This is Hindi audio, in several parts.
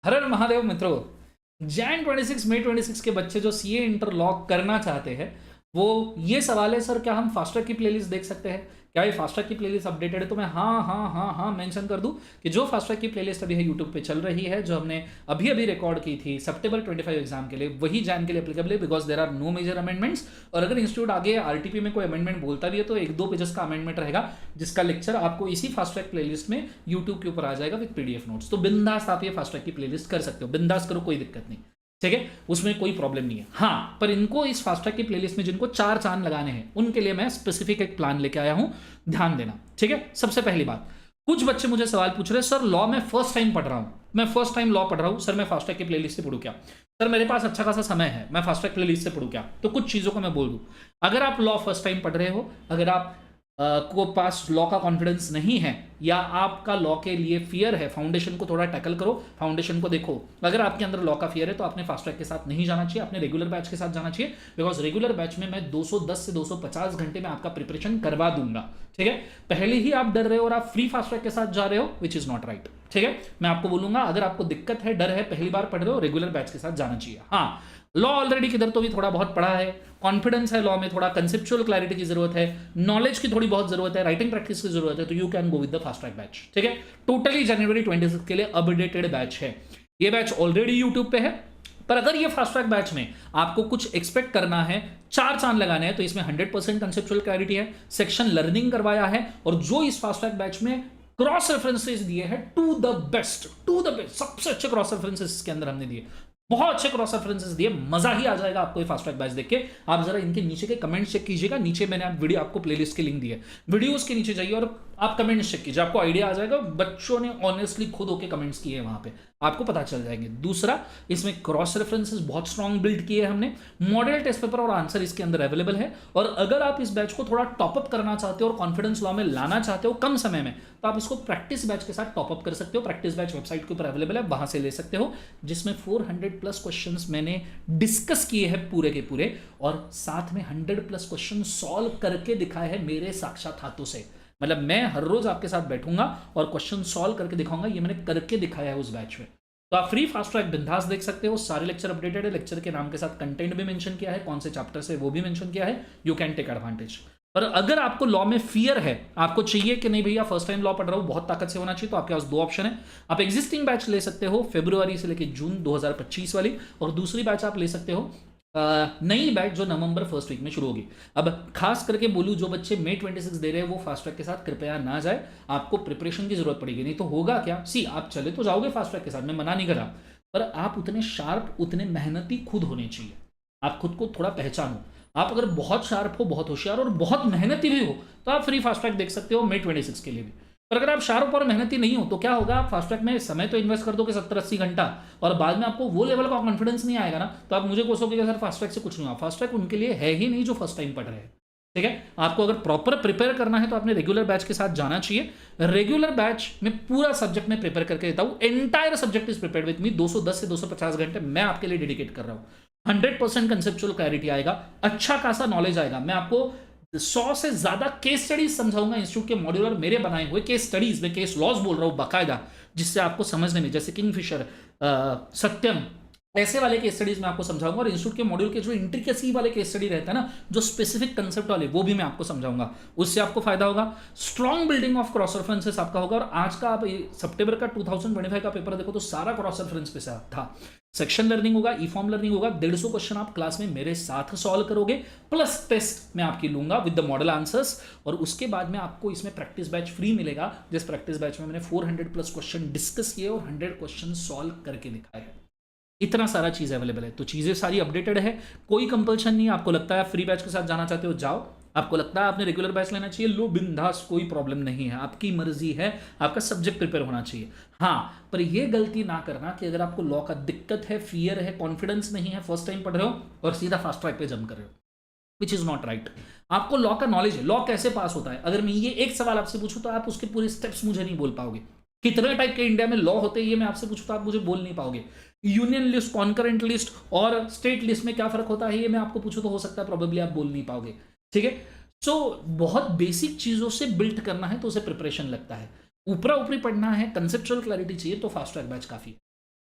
हर हर महादेव मित्रों। जैन 26 मई 26 के बच्चे जो सीए इंटरलॉक करना चाहते हैं, वो ये सवाल है सर क्या हम फास्ट ट्रैक की प्लेलिस्ट देख सकते हैं? क्या ये फास्ट ट्रैक की प्लेलिस्ट अपडेटेड है? तो मैं हाँ हाँ हाँ हाँ मेंशन कर दूं कि जो फास्ट ट्रैक की प्लेलिस्ट अभी है यूट्यूब पे चल रही है, जो हमने अभी अभी रिकॉर्ड की थी सितंबर 25 एग्जाम के लिए, वही जैन के लिए एप्लीकेबल है, because there are no major amendments. और अगर इंस्टीट्यूट आगे आरटीपी में कोई अमेंडमेंट बोलता भी है तो एक दो पेजेस का अमेंडमेंट रहेगा, जिसका लेक्चर आपको इसी फास्ट ट्रैक प्लेलिस्ट में यूट्यूब के ऊपर आ जाएगा विद पीडीएफ नोट्स। तो बिंदास आप ये फास्ट ट्रैक की प्लेलिस्ट कर सकते हो, बिंदास करो, कोई दिक्कत नहीं, ठीक है, उसमें कोई प्रॉब्लम नहीं है। हाँ, पर इनको इस फास्ट ट्रैक की प्लेलिस्ट में जिनको 4 चांद लगाने हैं उनके लिए मैं स्पेसिफिक एक प्लान लेके आया हूं, ध्यान देना, ठीक है। सबसे पहली बात, कुछ बच्चे मुझे सवाल पूछ रहे हैं सर लॉ मैं फर्स्ट टाइम पढ़ रहा हूं, मैं फर्स्ट टाइम लॉ पढ़ रहा हूं सर, मैं फास्ट ट्रैक की प्लेलिस्ट से पढ़ूं क्या? सर मेरे पास अच्छा खासा समय है, मैं फास्ट ट्रैक प्लेलिस्ट से पढ़ूं क्या? तो कुछ चीजों को मैं बोल दूं। अगर आप लॉ फर्स्ट टाइम पढ़ रहे हो, अगर आप को पास लॉ का कॉन्फिडेंस नहीं है, या आपका लॉ के लिए फियर है, फाउंडेशन को थोड़ा टैकल करो, फाउंडेशन को देखो। अगर आपके अंदर लॉ का फियर है तो आपने फास्ट ट्रैक के साथ नहीं जाना चाहिए, आपने रेगुलर बैच के साथ जाना चाहिए, बिकॉज रेगुलर बैच में मैं 210 से 250 घंटे में आपका प्रिपरेशन करवा दूंगा, ठीक है। पहले ही आप डर रहे हो और आप फ्री फास्ट ट्रैक के साथ जा रहे हो, विच इज नॉट राइट, ठीक है। मैं आपको बोलूंगा अगर आपको दिक्कत है, डर है, पहली बार पढ़ रहे हो, रेगुलर बैच के साथ जाना चाहिए। हाँ, लॉ ऑलरेडी किधर तो भी थोड़ा बहुत पढ़ा है, कॉन्फिडेंस है लॉ में, थोड़ा कंसेप्चुअल क्लैरिटी की जरूरत है, नॉलेज की थोड़ी बहुत जरूरत है, राइटिंग प्रैक्टिस की जरूरत है, तो you can go with the fast track batch, ठीक है। टोटली जनवरी 26 के लिए अपडेटेड बैच है ये। बैच ऑलरेडी यूट्यूब पे है, पर अगर ये फास्ट ट्रैक बैच में आपको कुछ एक्सपेक्ट करना है, 4 चांद लगाने हैं, तो इसमें 100% कंसेप्चुअल क्लैरिटी है, सेक्शन लर्निंग करवाया है, और जो इस फास्ट ट्रैक बैच में क्रॉस रेफरेंसेस दिए हैं टू द बेस्ट, सबसे अच्छे क्रॉस रेफरेंसेस के अंदर हमने दिए, बहुत अच्छे क्रॉस रेफरेंसेस दिए, मजा ही आ जाएगा आपको ये फास्ट ट्रैक बैच देख के। आप जरा इनके नीचे के कमेंट्स चेक कीजिएगा, नीचे मैंने आप वीडियो आपको प्लेलिस्ट के लिंक दिए, वीडियोस के नीचे जाइए और आप कमेंट्स चेक कीजिए, आपको आइडिया आ जाएगा। बच्चों ने ऑनेस्टली खुद होके कमेंट्स किए हैं वहां पे, आपको पता चल जाएंगे। दूसरा, इसमें क्रॉस रेफरेंसेस बहुत स्ट्रॉन्ग बिल्ड किए हैं हमने, मॉडल टेस्ट पेपर और आंसर इसके अंदर अवेलेबल है। और अगर आप इस बैच को थोड़ा टॉपअप करना चाहते हो और कॉन्फिडेंस लॉ में लाना चाहते हो कम समय में, तो आप इसको प्रैक्टिस बैच के साथ टॉपअप कर सकते हो। प्रैक्टिस बैच वेबसाइट के ऊपर अवेलेबल है, वहां से ले सकते हो, जिसमें 400+ क्वेश्चंस मैंने डिस्कस किए हैं पूरे के पूरे, और साथ में 100+ क्वेश्चन सॉल्व करके दिखाए हैं मेरे साक्षात हाथों से। मतलब मैं हर रोज आपके साथ बैठूंगा और क्वेश्चन सॉल्व करके दिखाऊंगा, ये मैंने करके दिखाया है उस बैच में। तो आप फ्री फास्ट ट्रैक बिंदास देख सकते हो, सारे लेक्चर अपडेटेड है, लेक्चर के नाम के साथ कंटेंट भी मेंशन किया है, कौन से चैप्टर से वो भी मेंशन किया है, यू कैन टेक एडवांटेज। पर अगर आपको लॉ में फियर है, आपको चाहिए कि नहीं भैया फर्स्ट टाइम लॉ पढ़ रहा हूं, बहुत ताकत से होना चाहिए, तो आपके पास 2 ऑप्शन है। आप एग्जिस्टिंग बैच ले सकते हो फरवरी से लेकर जून 2025 वाली, और दूसरी बैच आप ले सकते हो नई बैच जो नवंबर फर्स्ट वीक में शुरू होगी। अब खास करके बोलूं, जो बच्चे मई 26 दे रहे हैं वो फास्ट ट्रैक के साथ कृपया ना जाए, आपको प्रिपरेशन की जरूरत पड़ेगी, नहीं तो होगा क्या, सी आप चले तो जाओगे फास्ट ट्रैक के साथ, मैं मना नहीं कर रहा, पर आप उतने शार्प, उतने मेहनती खुद होने चाहिए। आप खुद को थोड़ा पहचानो। आप अगर बहुत शार्प हो, बहुत होशियार और बहुत मेहनती भी हो, तो आप फ्री फास्ट ट्रैक देख सकते हो मई 26 के लिए भी। पर अगर आप शार्प और मेहनती नहीं हो तो क्या होगा, आप फास्ट ट्रैक में समय तो इन्वेस्ट कर दोगे 70-80 घंटा, और बाद में आपको वो लेवल का कॉन्फिडेंस नहीं आएगा ना, तो आप मुझे कोसोगे कि सर फास्ट ट्रैक से कुछ नहीं हुआ। फास्ट ट्रैक उनके लिए है ही नहीं जो फर्स्ट टाइम पढ़ रहे हैं, ठीक है। आपको अगर प्रॉपर प्रिपेयर करना है तो आपने रेगुलर बैच के साथ जाना चाहिए। रेगुलर बैच में पूरा सब्जेक्ट में प्रिपेयर करके देता हूं, entire subject is prepared with me, 210 से 250 घंटे मैं आपके लिए डेडिकेट कर रहा हूं। 100% कंसेप्चुअल क्लैरिटी आएगा, अच्छा खासा नॉलेज आएगा। मैं आपको 100 से ज्यादा केस स्टडीज समझाऊंगा, इंस्टीट्यूट के मॉड्यूलर मेरे बनाए हुए केस स्टडीज में, केस लॉज बोल रहा हूं बाकायदा, जिससे आपको समझने में, जैसे किंगफिशर, सत्यम, ऐसे वाले केस स्टडीज में आपको समझाऊंगा। और इंस्टीट्यूट के मॉड्यूल के जो इंट्रिकेसी वाले केस स्टडी रहता है ना, जो स्पेसिफिक कंसेप्ट वाले, वो भी मैं आपको समझाऊंगा, उससे आपको फायदा होगा। Strong building of cross references आपका होगा। और आज का आप सितंबर का 2025 का पेपर देखो तो सारा क्रॉस रेफरेंस पे था। सेक्शन लर्निंग होगा, ई फॉर्म लर्निंग होगा, 150 क्वेश्चन आप क्लास में मेरे साथ सॉल्व करोगे, प्लस टेस्ट मैं आपकी लूंगा विद द मॉडल आंसर्स। और उसके बाद में आपको इसमें प्रैक्टिस बैच फ्री मिलेगा, जिस प्रैक्टिस बैच में मैंने 400+ क्वेश्चन डिस्कस किए और 100 क्वेश्चन सॉल्व करके दिखाए हैं। इतना सारा चीज अवेलेबल है, तो चीजें सारी अपडेटेड है, कोई कंपल्शन नहीं है। आपको लगता है फ्री बैच के साथ जाना चाहते हो, जाओ। आपको लगता है आपने रेगुलर बैच लेना चाहिए, लो, बिंदास, कोई प्रॉब्लम नहीं है, आपकी मर्जी है, आपका सब्जेक्ट प्रिपेयर होना चाहिए। हाँ, पर यह गलती ना करना कि अगर आपको लॉ का दिक्कत है, फियर है, कॉन्फिडेंस नहीं है, फर्स्ट टाइम पढ़ रहे हो और सीधा फास्ट ट्रैक पे जंप कर रहे हो, विच इज नॉट राइट। आपको लॉ का नॉलेज है, लॉ कैसे पास होता है। अगर मैं ये एक सवाल आपसे पूछूं तो आप उसके पूरे स्टेप्स मुझे नहीं बोल पाओगे। कितने टाइप के इंडिया में लॉ होते हैं ये मैं आपसे पूछूं तो आप मुझे बोल नहीं पाओगे। यूनियन लिस्ट, कॉन्करेंट लिस्ट और स्टेट लिस्ट में क्या फर्क होता है ये मैं आपको पूछूं तो हो सकता है प्रोबेबली आप बोल नहीं पाओगे, ठीक है। सो बहुत बेसिक चीजों से बिल्ड करना है तो उसे प्रिपरेशन लगता है। ऊपरा ऊपरी पढ़ना है, कंसेप्चुअल क्लैरिटी चाहिए तो फास्ट ट्रैक बैच काफी है।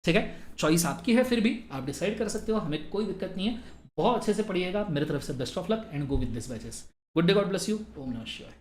ठीक है, चॉइस आपकी है, फिर भी आप डिसाइड कर सकते हो, हमें कोई दिक्कत नहीं है। बहुत अच्छे से पढ़िएगा, मेरी तरफ से best of luck and go with this batches. Good day, God bless you, ओम नमः शिवाय।